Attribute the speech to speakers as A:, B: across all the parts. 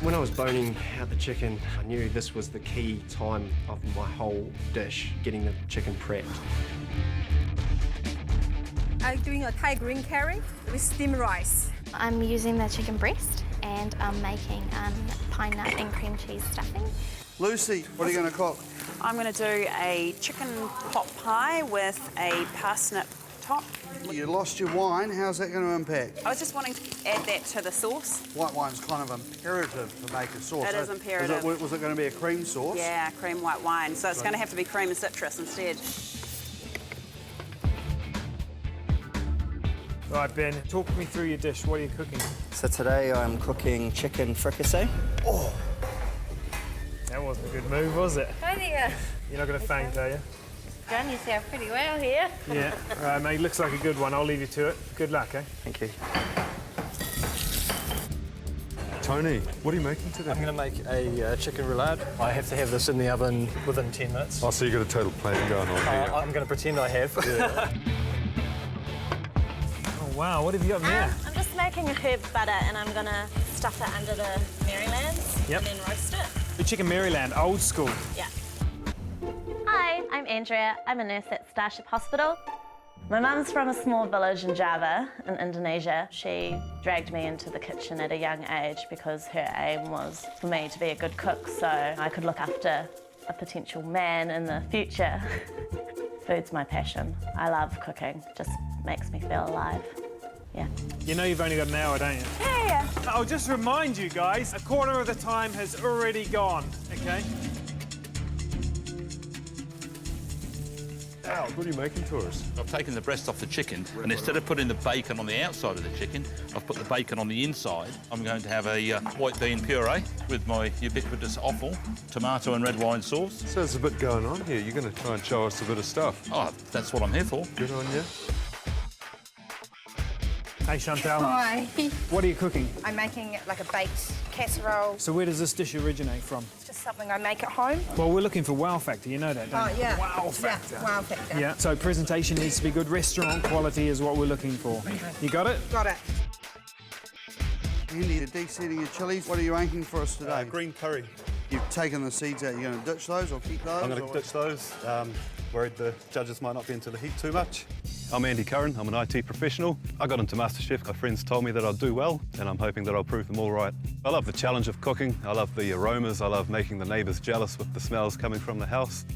A: When I was boning out the chicken, I knew this was the key time of my whole dish, getting the chicken prepped.
B: I'm doing a Thai green curry with steamed rice.
C: I'm using the chicken breast and I'm making pine nut and cream cheese stuffing.
D: Lucy, what are you going to cook?
E: I'm going to do a chicken pot pie with a parsnip top.
D: You lost your wine, how's that going to impact?
E: I was just wanting to add that to the sauce.
D: White wine's kind of imperative to make a sauce.
E: It is imperative.
D: Was it going to be a cream sauce?
E: Yeah, cream white wine. So it's going to have to be cream and citrus instead.
F: Right, Ben, talk me through your dish. What are you cooking?
G: So today I'm cooking chicken fricassee.
F: Oh! That wasn't a good move, was it?
B: Oh dear.
F: You're not going to faint, are you?
B: Done yourself pretty well here.
F: Yeah. Right, mate, looks like a good one. I'll leave you to it. Good luck, eh?
G: Thank you.
H: Tony, what are you making today?
A: I'm going to make a chicken roulade. I have to have this in the oven within 10 minutes.
H: Oh, so you've got a total plan going on here.
A: I'm going to pretend I have.
H: Yeah.
F: Oh, wow, what have you got in there?
I: I'm just making a herb butter and I'm going to stuff it under the Marylands
F: Yep.
I: and then roast it.
F: The chicken Maryland, old school.
I: Yeah. Hi, I'm Andrea. I'm a nurse at Starship Hospital. My mum's from a small village in Java, in Indonesia. She dragged me into the kitchen at a young age because her aim was for me to be a good cook so I could look after a potential man in the future. Food's my passion. I love cooking. Just makes me feel alive. Yeah.
F: You know you've only got an hour, don't you?
I: Yeah.
F: I'll just remind you guys, a quarter of the time has already gone, OK?
H: Al, what are you making for us?
J: I've taken the breast off the chicken, and instead of putting the bacon on the outside of the chicken, I've put the bacon on the inside. I'm going to have a white bean puree with my ubiquitous offal, tomato and red wine sauce.
H: So there's a bit going on here. You're going to try and show us a bit of stuff.
J: Oh, that's what I'm here for.
H: Good on you.
F: Hey, Chantal.
B: Hi.
F: What are you cooking?
B: I'm making like a baked casserole.
F: So where does this dish originate from?
B: It's just something I make at home.
F: Well, we're looking for wow factor, you know that, don't you?
B: Yeah.
F: Wow factor.
B: Yeah, wow factor.
F: Yeah, so presentation needs to be good. Restaurant quality is what we're looking for. You got it?
B: Got it.
D: Andy, you're de-seeding your chilies. What are you making for us today?
H: Green curry.
D: You've taken the seeds out. You're going to ditch those or keep those?
K: I'm going to ditch those. Worried the judges might not be into the heat too much. I'm Andy Curran. I'm an IT professional. I got into MasterChef. My friends told me that I'd do well, and I'm hoping that I'll prove them all right. I love the challenge of cooking. I love the aromas. I love making the neighbours jealous with the smells coming from the house.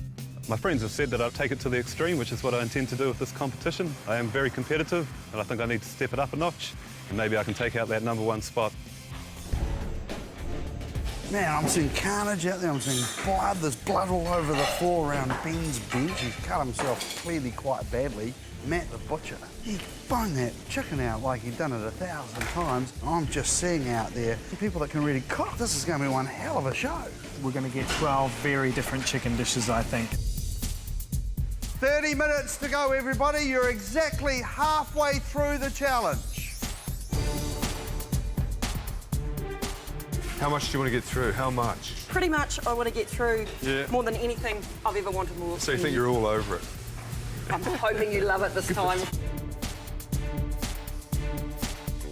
K: My friends have said that I'll take it to the extreme, which is what I intend to do with this competition. I am very competitive, and I think I need to step it up a notch, and maybe I can take out that #1 spot.
D: Man, I'm seeing carnage out there. I'm seeing blood. There's blood all over the floor around Ben's bench. He's cut himself clearly quite badly. Matt the butcher, he bunged that chicken out like he'd done it 1,000 times. I'm just seeing out there people that can really cook. This is going to be one hell of a show.
F: We're going to get 12 very different chicken dishes, I think.
D: 30 minutes to go, everybody. You're exactly halfway through the challenge.
H: How much do you want to get through? How much?
E: Pretty much I want to get through
H: Yeah.
E: more than anything I've ever wanted more.
H: So you think you're all over it?
E: I'm hoping you love it this time.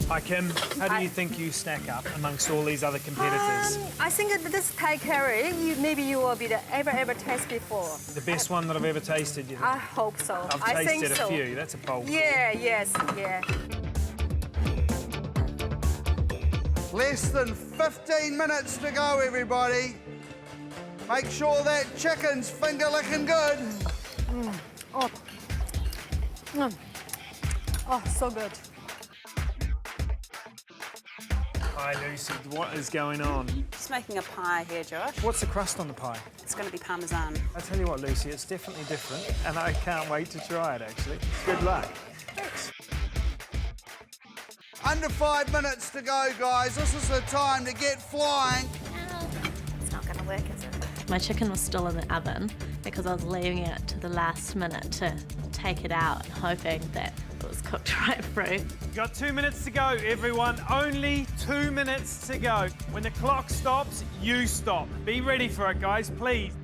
F: Hi, Kim. How do you think you stack up amongst all these other competitors?
B: I think that this Thai curry, maybe you will be the ever taste before.
F: The best one that I've ever tasted, you think?
B: I hope so.
F: I've
B: I think
F: tasted
B: so.
F: a few. That's a bold call.
B: Yeah, yes, yeah.
D: Less than 15 minutes to go, everybody. Make sure that chicken's finger-licking good.
B: Oh. Oh, so good.
F: Hi, Lucy. What is going on?
E: Just making a pie here, Josh.
F: What's the crust on the pie?
E: It's going to be parmesan.
F: I tell you what, Lucy, it's definitely different, and I can't wait to try it, actually. Good luck.
D: Thanks. Under 5 minutes to go, guys. This is the time to get flying.
C: It's not going to work, is it?
I: My chicken was still in the oven because I was leaving it to the last minute to take it out and hoping that it was cooked right through.
F: You've got 2 minutes to go, everyone. Only 2 minutes to go. When the clock stops, you stop. Be ready for it, guys, please.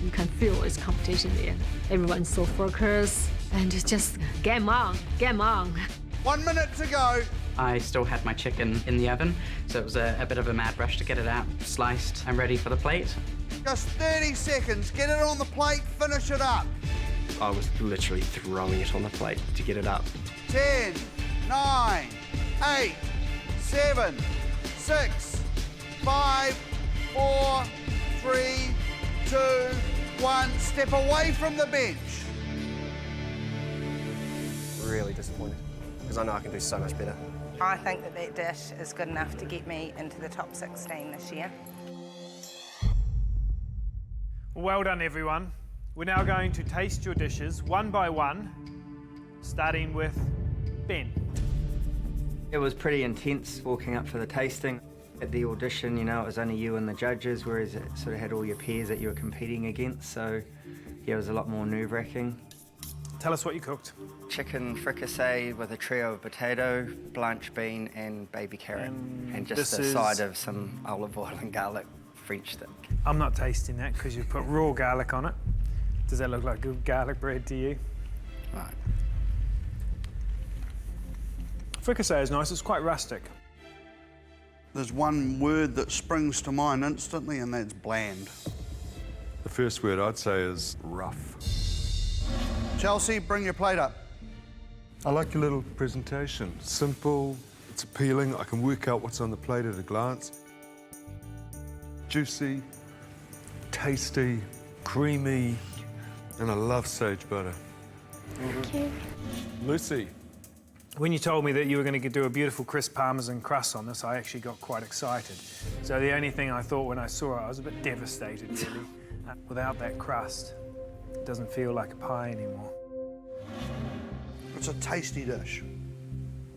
L: You can feel it's competition there. Everyone's so focused and it's just game on, game on.
D: 1 minute to go.
M: I still had my chicken in the oven, so it was a bit of a mad rush to get it out, sliced and ready for the plate.
D: Just 30 seconds, get it on the plate, finish it up.
A: I was literally throwing it on the plate to get it up.
D: 10, 9, 8, 7, 6, 5, 4, 3, 2, 1. Step away from the bench.
A: Really disappointed, because I know I can do so much better.
N: I think that dish is good enough to get me into the top 16 this year.
F: Well done, everyone. We're now going to taste your dishes one by one, starting with Ben.
G: It was pretty intense walking up for the tasting. At the audition, you know, it was only you and the judges, whereas it sort of had all your peers that you were competing against, so yeah, it was a lot more nerve-wracking.
F: Tell us what you cooked.
G: Chicken fricassee with a trio of potato, blanch bean and baby carrot, and just a side of some olive oil and garlic French stick.
F: I'm not tasting that because you've put raw garlic on it. Does that look like good garlic bread to you?
G: Right.
F: Fricassee is nice, it's quite rustic.
D: There's one word that springs to mind instantly, and that's bland.
H: The first word I'd say is rough.
D: Chelsea, bring your plate up.
H: I like your little presentation. Simple, it's appealing. I can work out what's on the plate at a glance. Juicy, tasty, creamy, and I love sage butter.
C: Thank you.
H: Lucy.
F: When you told me that you were going to do a beautiful crisp parmesan crust on this, I actually got quite excited. So the only thing I thought when I saw it, I was a bit devastated, really. Without that crust, it doesn't feel like a pie anymore.
D: It's a tasty dish.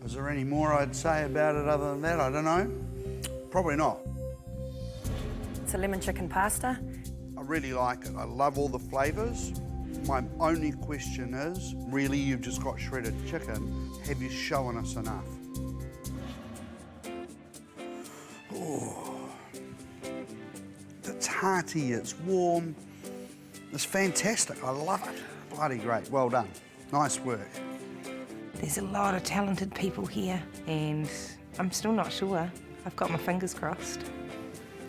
D: Is there any more I'd say about it other than that? I don't know. Probably not.
N: It's a lemon chicken pasta.
D: I really like it. I love all the flavours. My only question is, really, you've just got shredded chicken. Have you shown us enough? Oh. It's hearty, it's warm. It's fantastic. I love it. Bloody great. Well done. Nice work.
N: There's a lot of talented people here, and I'm still not sure. I've got my fingers crossed.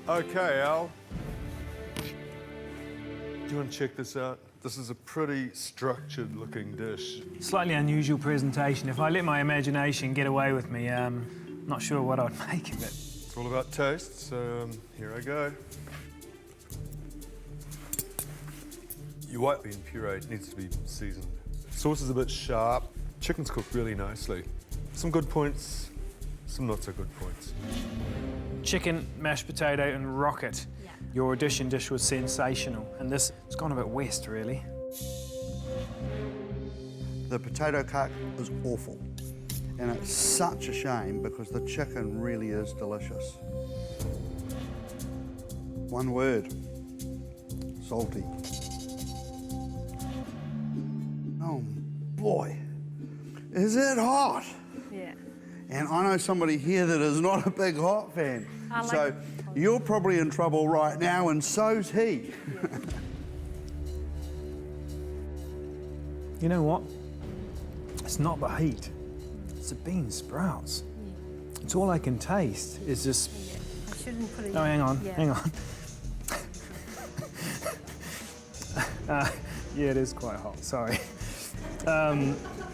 H: Okay, Al. Do you want to check this out? This is a pretty structured looking dish.
F: Slightly unusual presentation. If I let my imagination get away with me, not sure what I'd make of it.
H: It's all about taste, so here I go. Your white bean puree needs to be seasoned. Sauce is a bit sharp. Chicken's cooked really nicely. Some good points, some not so good points.
F: Chicken, mashed potato and rocket.
C: Yeah.
F: Your audition dish was sensational, and this has gone a bit west, really.
D: The potato cut is awful, and it's such a shame because the chicken really is delicious. One word, salty. Oh boy, is it hot?
B: Yeah.
D: And I know somebody here that is not a big hot fan.
B: I like
D: So
B: it.
D: you're probably in trouble right now, and so's he.
F: You know what? It's not the heat. It's the bean sprouts. It's all I can taste is just...
B: I shouldn't put it
F: Oh, hang on,
B: Yeah.
F: hang on. Yeah, it is quite hot, sorry.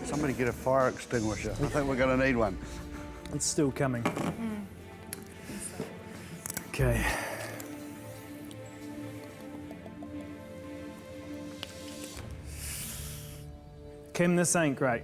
D: Somebody get a fire extinguisher. I think we're going to need one.
F: It's still coming. Okay. Kim, this ain't great.